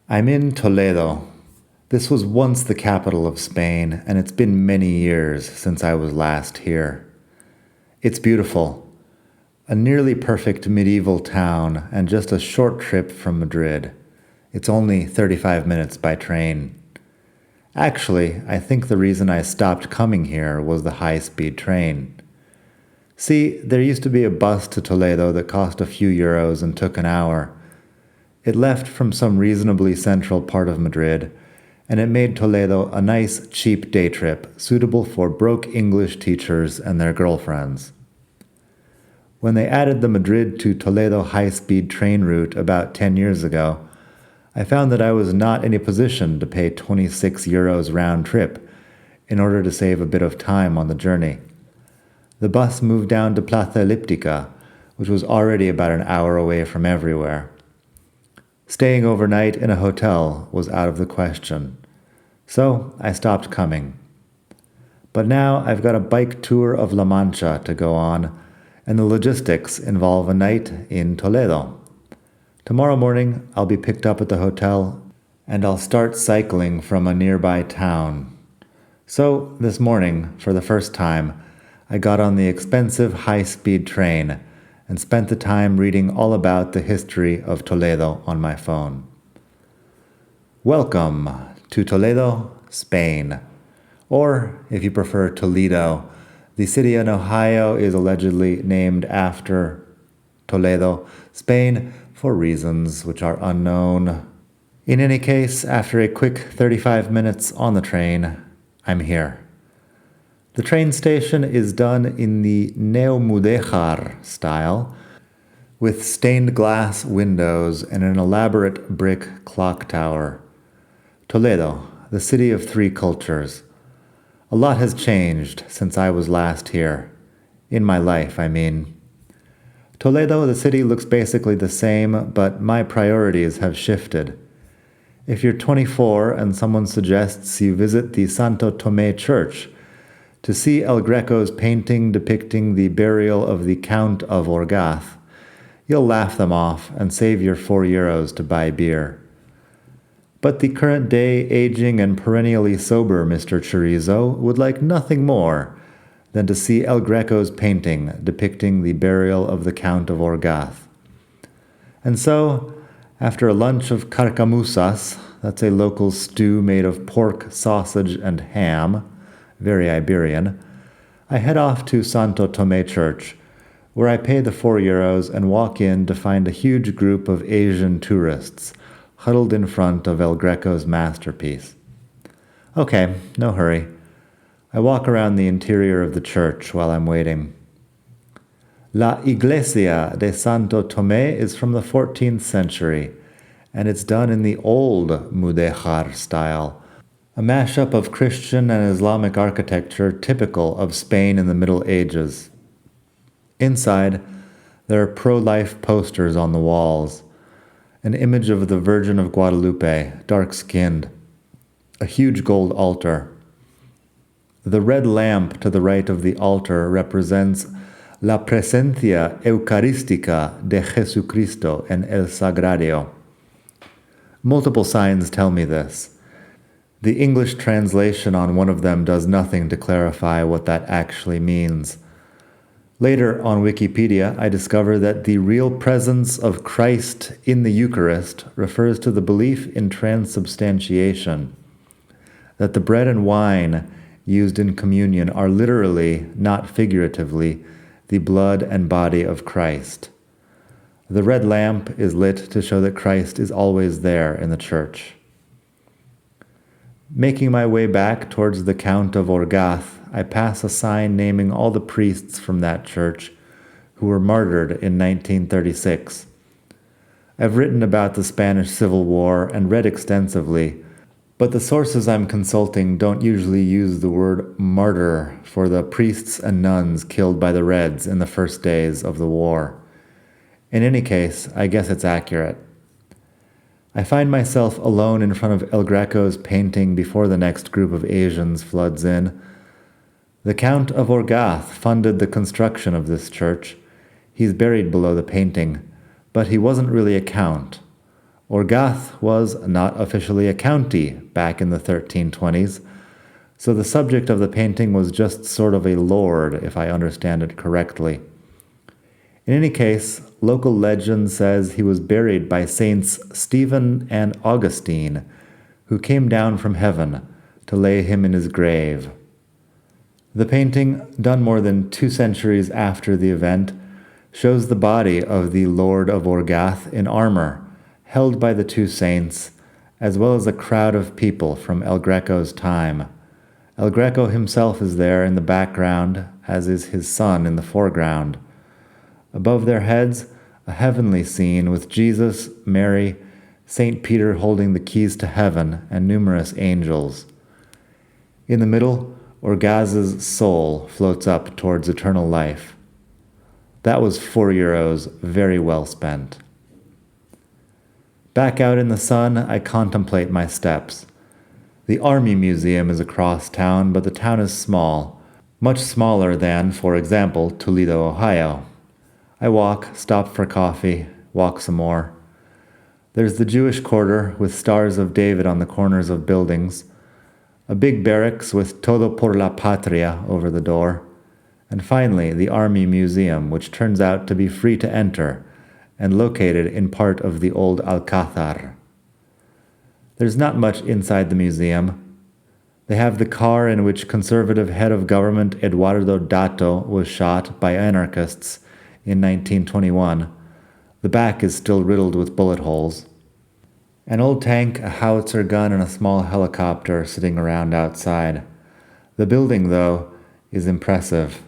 I'm in Toledo. This was once the capital of Spain, and it's been many years since I was last here. It's beautiful, a nearly perfect medieval town, and just a short trip from Madrid. It's only 35 minutes by train. Actually, I think the reason I stopped coming here was the high-speed train. See, there used to be a bus to Toledo that cost a few euros and took an hour. It left from some reasonably central part of Madrid, and it made Toledo a nice, cheap day trip, suitable for broke English teachers and their girlfriends. When they added the Madrid to Toledo high-speed train route about 10 years ago, I found that I was not in a position to pay 26 euros round trip in order to save a bit of time on the journey. The bus moved down to Plaza Elliptica, which was already about an hour away from everywhere. Staying overnight in a hotel was out of the question, so I stopped coming. But now I've got a bike tour of La Mancha to go on, and the logistics involve a night in Toledo. Tomorrow morning I'll be picked up at the hotel, and I'll start cycling from a nearby town. So this morning, for the first time, I got on the expensive high-speed train and spent the time reading all about the history of Toledo on my phone. Welcome to Toledo, Spain. Or, if you prefer Toledo, the city in Ohio is allegedly named after Toledo, Spain, for reasons which are unknown. In any case, after a quick 35 minutes on the train, I'm here. The train station is done in the neomudéjar style, with stained glass windows and an elaborate brick clock tower. Toledo, the city of three cultures. A lot has changed since I was last here. In my life, I mean. Toledo, the city, looks basically the same, but my priorities have shifted. If you're 24 and someone suggests you visit the Santo Tomé Church to see El Greco's painting depicting the burial of the Count of Orgaz, you'll laugh them off and save your 4 euros to buy beer. But the current-day, aging and perennially sober Mr. Chorizo would like nothing more than to see El Greco's painting depicting the burial of the Count of Orgaz. And so, after a lunch of carcamusas, that's a local stew made of pork, sausage, and ham, very Iberian, I head off to Santo Tomé Church, where I pay the 4 euros and walk in to find a huge group of Asian tourists huddled in front of El Greco's masterpiece. Okay, no hurry. I walk around the interior of the church while I'm waiting. La Iglesia de Santo Tomé is from the 14th century, and it's done in the old mudéjar style, a mashup of Christian and Islamic architecture typical of Spain in the Middle Ages. Inside, there are pro-life posters on the walls, an image of the Virgin of Guadalupe, dark-skinned, a huge gold altar. The red lamp to the right of the altar represents La Presencia Eucarística de Jesucristo en el Sagrario. Multiple signs tell me this. The English translation on one of them does nothing to clarify what that actually means. Later, on Wikipedia, I discover that the real presence of Christ in the Eucharist refers to the belief in transubstantiation, that the bread and wine used in communion are literally, not figuratively, the blood and body of Christ. The red lamp is lit to show that Christ is always there in the church. Making my way back towards the Count of Orgaz, I pass a sign naming all the priests from that church who were martyred in 1936. I've written about the Spanish Civil War and read extensively, but the sources I'm consulting don't usually use the word martyr for the priests and nuns killed by the Reds in the first days of the war. In any case, I guess it's accurate. I find myself alone in front of El Greco's painting before the next group of Asians floods in. The Count of Orgaz funded the construction of this church. He's buried below the painting, but he wasn't really a count. Orgaz was not officially a county back in the 1320s, so the subject of the painting was just sort of a lord, if I understand it correctly. In any case, local legend says he was buried by Saints Stephen and Augustine, who came down from heaven to lay him in his grave. The painting, done more than 2 centuries after the event, shows the body of the Lord of Orgaz in armor, held by the 2 saints, as well as a crowd of people from El Greco's time. El Greco himself is there in the background, as is his son in the foreground. Above their heads, a heavenly scene with Jesus, Mary, St. Peter holding the keys to heaven, and numerous angels. In the middle, Orgaz's soul floats up towards eternal life. That was €4, very well spent. Back out in the sun, I contemplate my steps. The Army Museum is across town, but the town is small, much smaller than, for example, Toledo, Ohio. I walk, stop for coffee, walk some more. There's the Jewish quarter with stars of David on the corners of buildings, a big barracks with Todo por la Patria over the door, and finally the Army Museum, which turns out to be free to enter and located in part of the old Alcázar. There's not much inside the museum. They have the car in which conservative head of government Eduardo Dato was shot by anarchists in 1921. The back is still riddled with bullet holes. An old tank, a howitzer gun, and a small helicopter sitting around outside. The building, though, is impressive.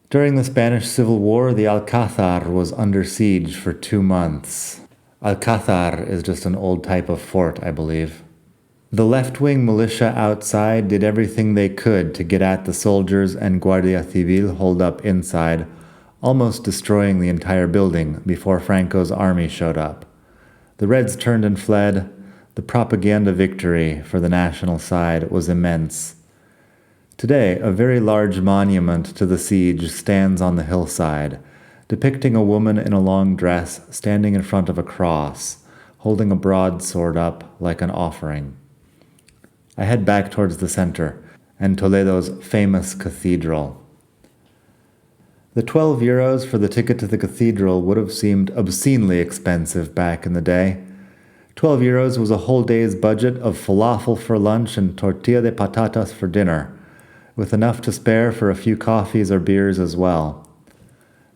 During the Spanish Civil War, the Alcázar was under siege for 2 months. Alcázar is just an old type of fort, I believe. The left-wing militia outside did everything they could to get at the soldiers and Guardia Civil holed up inside, almost destroying the entire building before Franco's army showed up. The Reds turned and fled. The propaganda victory for the national side was immense. Today, a very large monument to the siege stands on the hillside, depicting a woman in a long dress standing in front of a cross, holding a broadsword up like an offering. I head back towards the center and Toledo's famous cathedral. The €12 for the ticket to the cathedral would have seemed obscenely expensive back in the day. €12 was a whole day's budget of falafel for lunch and tortilla de patatas for dinner, with enough to spare for a few coffees or beers as well.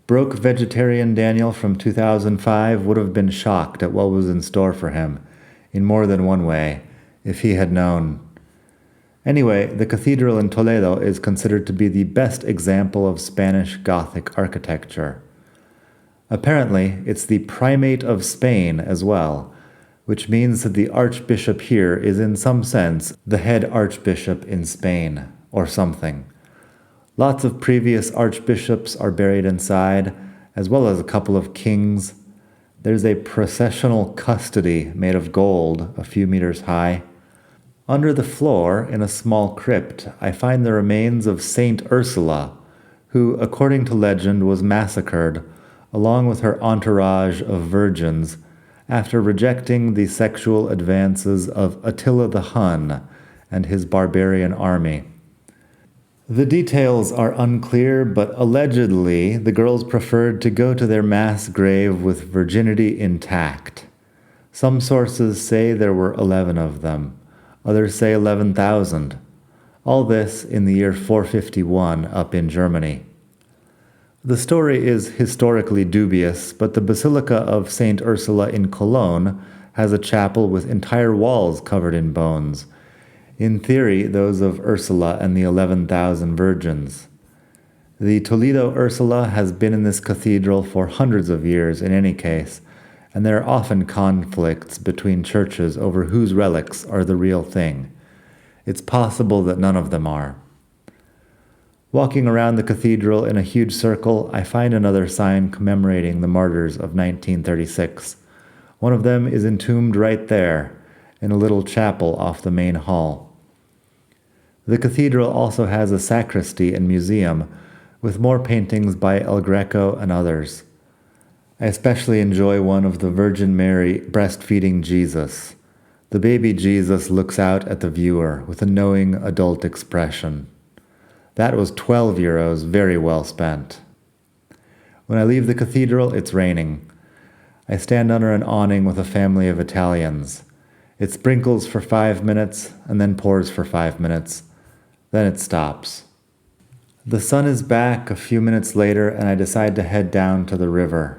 Broke vegetarian Daniel from 2005 would have been shocked at what was in store for him, in more than one way, if he had known. Anyway, the cathedral in Toledo is considered to be the best example of Spanish Gothic architecture. Apparently, it's the primate of Spain as well, which means that the archbishop here is in some sense the head archbishop in Spain, or something. Lots of previous archbishops are buried inside, as well as a couple of kings. There's a processional custody made of gold a few meters high. Under the floor, in a small crypt, I find the remains of Saint Ursula, who, according to legend, was massacred, along with her entourage of virgins, after rejecting the sexual advances of Attila the Hun and his barbarian army. The details are unclear, but allegedly the girls preferred to go to their mass grave with virginity intact. Some sources say there were 11 of them. Others say 11,000. All this in the year 451 up in Germany. The story is historically dubious, but the Basilica of St. Ursula in Cologne has a chapel with entire walls covered in bones. In theory, those of Ursula and the 11,000 virgins. The Toledo Ursula has been in this cathedral for hundreds of years in any case, and there are often conflicts between churches over whose relics are the real thing. It's possible that none of them are. Walking around the cathedral in a huge circle, I find another sign commemorating the martyrs of 1936. One of them is entombed right there, in a little chapel off the main hall. The cathedral also has a sacristy and museum, with more paintings by El Greco and others. I especially enjoy one of the Virgin Mary breastfeeding Jesus. The baby Jesus looks out at the viewer with a knowing adult expression. That was €12, very well spent. When I leave the cathedral, it's raining. I stand under an awning with a family of Italians. It sprinkles for 5 minutes and then pours for 5 minutes. Then it stops. The sun is back a few minutes later and I decide to head down to the river.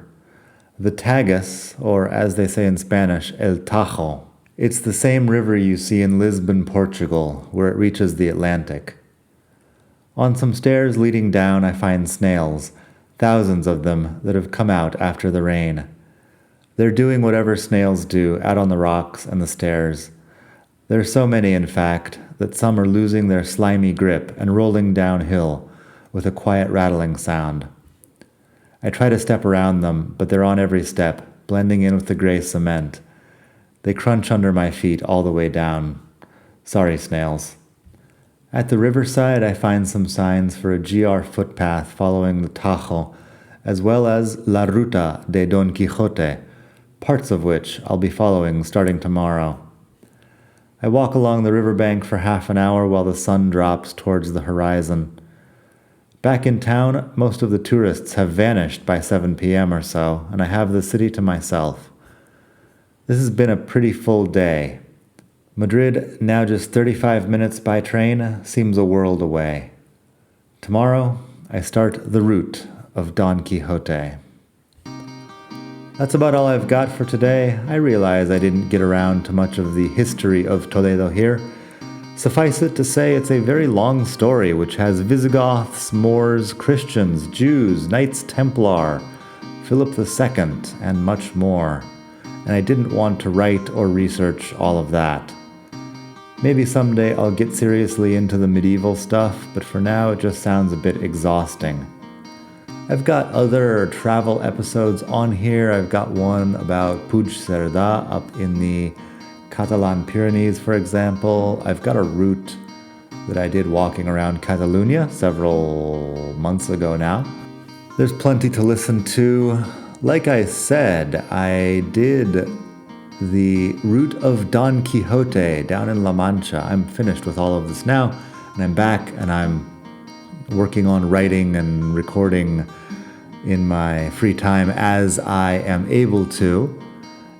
The Tagus, or as they say in Spanish, El Tajo. It's the same river you see in Lisbon, Portugal, where it reaches the Atlantic. On some stairs leading down, I find snails, thousands of them that have come out after the rain. They're doing whatever snails do out on the rocks and the stairs. There are so many, in fact, that some are losing their slimy grip and rolling downhill with a quiet rattling sound. I try to step around them, but they're on every step, blending in with the gray cement. They crunch under my feet all the way down. Sorry, snails. At the riverside, I find some signs for a GR footpath following the Tajo, as well as La Ruta de Don Quixote, parts of which I'll be following starting tomorrow. I walk along the riverbank for half an hour while the sun drops towards the horizon. Back in town, most of the tourists have vanished by 7 p.m. or so, and I have the city to myself. This has been a pretty full day. Madrid, now just 35 minutes by train, seems a world away. Tomorrow, I start the route of Don Quixote. That's about all I've got for today. I realize I didn't get around to much of the history of Toledo here. Suffice it to say it's a very long story which has Visigoths, Moors, Christians, Jews, Knights Templar, Philip II, and much more. And I didn't want to write or research all of that. Maybe someday I'll get seriously into the medieval stuff, but for now it just sounds a bit exhausting. I've got other travel episodes on here. I've got one about Puigcerdà up in the Catalan Pyrenees, for example. I've got a route that I did walking around Catalonia several months ago now. There's plenty to listen to. Like I said, I did the route of Don Quixote down in La Mancha. I'm finished with all of this now, and I'm back, and I'm working on writing and recording in my free time as I am able to.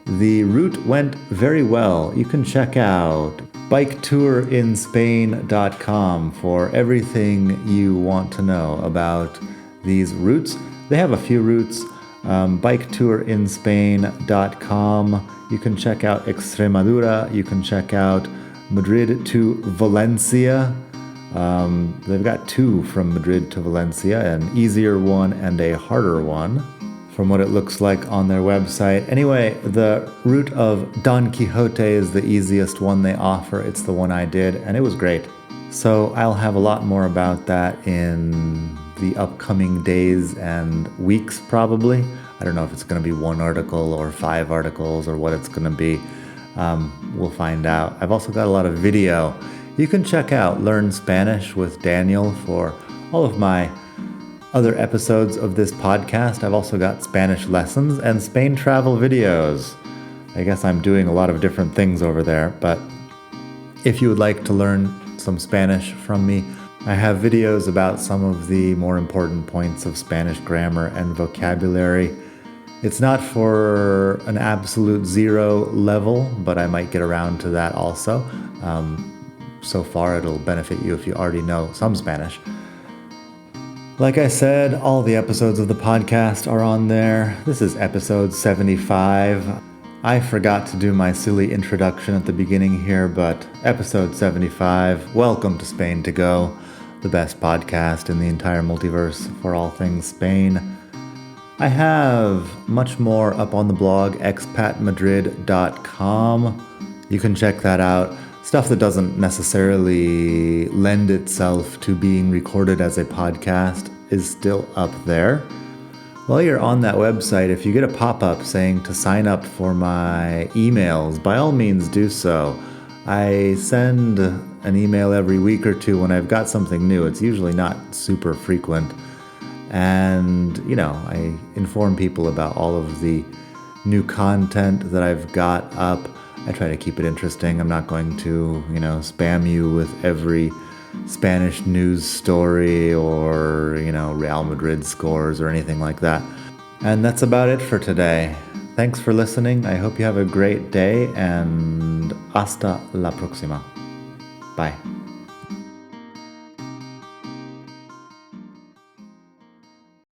The route went very well. You can check out biketourinspain.com for everything you want to know about these routes. They have a few routes. Biketourinspain.com. You can check out Extremadura. You can check out Madrid to Valencia. They've got two from Madrid to Valencia, an easier one and a harder one, from what it looks like on their website. Anyway, the route of Don Quixote is the easiest one they offer. It's the one I did, and it was great. So I'll have a lot more about that in the upcoming days and weeks, probably. I don't know if it's going to be one article or 5 articles or what it's going to be. We'll find out. I've also got a lot of video. You can check out Learn Spanish with Daniel for all of my other episodes of this podcast. I've also got Spanish lessons and Spain travel videos. I guess I'm doing a lot of different things over there, but if you would like to learn some Spanish from me, I have videos about some of the more important points of Spanish grammar and vocabulary. It's not for an absolute 0 level, but I might get around to that also. So far, it'll benefit you if you already know some Spanish. Like I said, all the episodes of the podcast are on there. This is episode 75. I forgot to do my silly introduction at the beginning here, but episode 75, welcome to Spain to Go, the best podcast in the entire multiverse for all things Spain. I have much more up on the blog, expatmadrid.com. You can check that out. Stuff that doesn't necessarily lend itself to being recorded as a podcast is still up there. While you're on that website, if you get a pop-up saying to sign up for my emails, by all means do so. I send an email every week or two when I've got something new. It's usually not super frequent. And, I inform people about all of the new content that I've got up. I try to keep it interesting. I'm not going to, spam you with every Spanish news story or, Real Madrid scores or anything like that. And that's about it for today. Thanks for listening. I hope you have a great day and hasta la próxima. Bye.